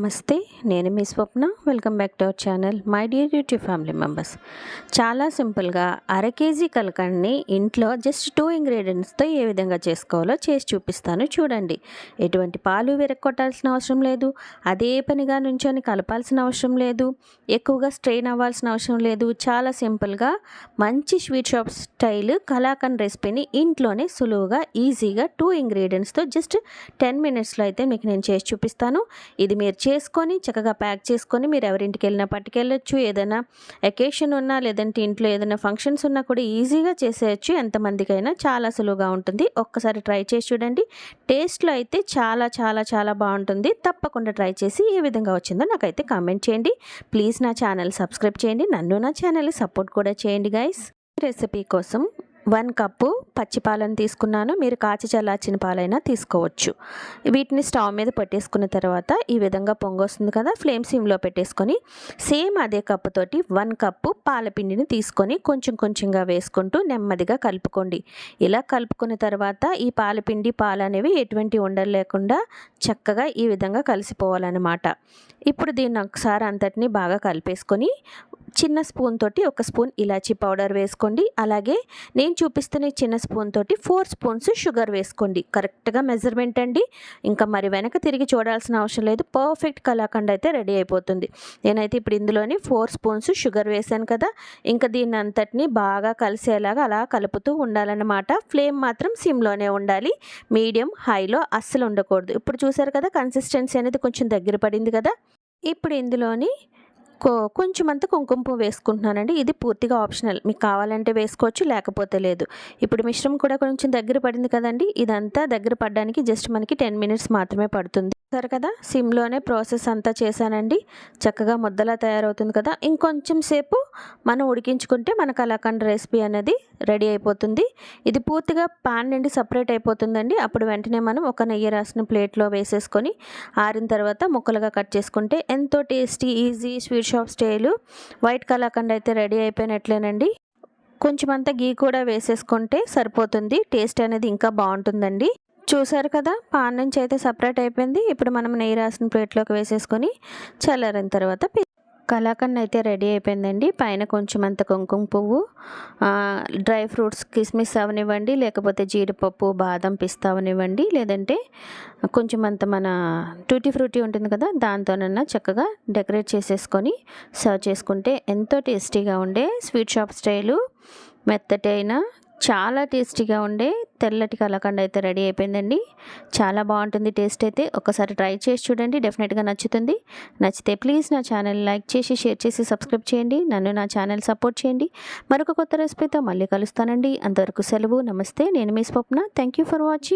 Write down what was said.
నమస్తే, నేను మీ Swapna. Welcome back to our channel my dear YouTube family members. చాలా సింపుల్గా అర కేజీ కలకండ్ని ఇంట్లో జస్ట్ 2 ఇంగ్రీడియంట్స్తో ఏ విధంగా చేసుకోవాలో చేసి చూపిస్తాను చూడండి. ఎటువంటి పాలు విరక్కొట్టాల్సిన అవసరం లేదు, అదే పనిగా నుంచొని కలపాల్సిన అవసరం లేదు, ఎక్కువగా స్ట్రెయిన్ అవ్వాల్సిన అవసరం లేదు. చాలా సింపుల్గా మంచి స్వీట్ షాప్ స్టైల్ కలాకండ్ రెసిపీని ఇంట్లోనే సులువుగా ఈజీగా 2 ఇంగ్రీడియంట్స్తో జస్ట్ 10 మినిట్స్లో అయితే మీకు నేను చేసి చూపిస్తాను. ఇది మీరు చేసుకొని చక్కగా ప్యాక్ చేసుకొని మీరు ఎవరింటికి వెళ్ళినా పట్టుకెళ్ళొచ్చు. ఏదైనా ఎకేషన్ ఉన్నా లేదంటే ఇంట్లో ఏదైనా ఫంక్షన్స్ ఉన్నా కూడా ఈజీగా చేసేయచ్చు. ఎంతమందికైనా చాలా సులువుగా ఉంటుంది. ఒక్కసారి ట్రై చేసి చూడండి. టేస్ట్లో అయితే చాలా చాలా చాలా బాగుంటుంది. తప్పకుండా ట్రై చేసి ఏ విధంగా వచ్చిందో నాకైతే కామెంట్ చేయండి. ప్లీజ్ నా ఛానల్ సబ్స్క్రైబ్ చేయండి. నన్ను నా ఛానల్ సపోర్ట్ కూడా చేయండి గైస్. రెసిపీ కోసం 1 కప్పు పచ్చి పాలను తీసుకున్నాను. మీరు కాచి చల్లార్చిన పాలైనా తీసుకోవచ్చు. వీటిని స్టవ్ మీద పెట్టేసుకున్న తర్వాత ఈ విధంగా పొంగొస్తుంది కదా, ఫ్లేమ్ సిమ్లో పెట్టేసుకొని సేమ్ అదే కప్పుతోటి 1 కప్పు పాలపిండిని తీసుకొని కొంచెం కొంచెంగా వేసుకుంటూ నెమ్మదిగా కలుపుకోండి. ఇలా కలుపుకున్న తర్వాత ఈ పాలపిండి పాలు అనేవి ఎటువంటి ఉండలు లేకుండా చక్కగా ఈ విధంగా కలిసిపోవాలన్నమాట. ఇప్పుడు దీన్ని ఒకసారి అంతటిని బాగా కలిపేసుకొని చిన్న స్పూన్ తోటి 1 స్పూన్ ఇలాచీ పౌడర్ వేసుకోండి. అలాగే నేను చూపిస్తున్న చిన్న స్పూన్ తోటి 4 స్పూన్స్ షుగర్ వేసుకోండి. కరెక్ట్గా మెజర్మెంట్ అండి. ఇంకా మరి వెనక తిరిగి చూడాల్సిన అవసరం లేదు. పర్ఫెక్ట్ కలాకండ్ అయితే రెడీ అయిపోతుంది. నేనైతే ఇప్పుడు ఇందులోని 4 స్పూన్స్ షుగర్ వేసాను కదా, ఇంకా దీన్ని అంతటిని బాగా కలిసేలాగా అలా కలుపుతూ ఉండాలన్నమాట. ఫ్లేమ్ మాత్రం సిమ్లోనే ఉండాలి, మీడియం హైలో అస్సలు ఉండకూడదు. ఇప్పుడు చూసారు కదా కన్సిస్టెన్సీ అనేది కొంచెం దగ్గర పడింది కదా. ఇప్పుడు ఇందులోని కొంచెం అంత కుంకుమ పువ్వు వేసుకుంటున్నానండి. ఇది పూర్తిగా ఆప్షనల్, మీకు కావాలంటే వేసుకోవచ్చు, లేకపోతే లేదు. ఇప్పుడు మిశ్రమం కూడా కొంచెం దగ్గర పడింది కదండి. ఇదంతా దగ్గర పడడానికి జస్ట్ మనకి 10 మినిట్స్ మాత్రమే పడుతుంది. సరే కదా, సిమ్లోనే ప్రాసెస్ అంతా చేశానండి. చక్కగా ముద్దలా తయారవుతుంది కదా. ఇంకొంచెం సేపు మనం ఉడికించుకుంటే మన కలాకండ్ రెసిపీ అనేది రెడీ అయిపోతుంది. ఇది పూర్తిగా పాన్ నుండి సపరేట్ అయిపోతుందండి. అప్పుడు వెంటనే మనం ఒక నెయ్యి రాసిన ప్లేట్లో వేసేసుకొని ఆరిన తర్వాత ముక్కలుగా కట్ చేసుకుంటే ఎంతో tasty easy sweet shop style white kalakand అయితే రెడీ అయిపోయినట్లేనండి. కొంచెం అంతా గీ కూడా వేసేసుకుంటే సరిపోతుంది. టేస్ట్ అనేది ఇంకా బాగుంటుందండి. చూసారు కదా, పాన్ నుంచి అయితే సపరేట్ అయిపోయింది. ఇప్పుడు మనం నెయ్యి రాసిన ప్లేట్లోకి వేసేసుకొని చల్లారిన తర్వాత కలాకండ్ అయితే రెడీ అయిపోయిందండి. పైన కొంచెం అంత కుంకుమ పువ్వు, డ్రై ఫ్రూట్స్ కిస్మిస్ అవనివ్వండి, లేకపోతే జీడిపప్పు బాదం పిస్తా అవనివ్వండి, లేదంటే కొంచెం అంత మన టూటీ ఫ్రూటీ ఉంటుంది కదా దాంతోనన్నా చక్కగా డెకరేట్ చేసేసుకొని సర్వ్ చేసుకుంటే ఎంతో టేస్టీగా ఉండే స్వీట్ షాప్ స్టైలు మెత్తటైన చాలా టేస్టీగా ఉండే తెల్లటి కలాకండ్ అయితే రెడీ అయిపోయిందండి. చాలా బాగుంటుంది టేస్ట్ అయితే. ఒకసారి ట్రై చేసి చూడండి, డెఫినెట్గా నచ్చుతుంది. నచ్చితే ప్లీజ్ నా ఛానల్ లైక్ చేసి షేర్ చేసి సబ్స్క్రైబ్ చేయండి. నన్ను నా ఛానల్ సపోర్ట్ చేయండి. మరొక కొత్త రెసిపీతో మళ్ళీ కలుస్తానండి. అంతవరకు సెలవు. నమస్తే, నేను మీ Swapna. Thank you for watching.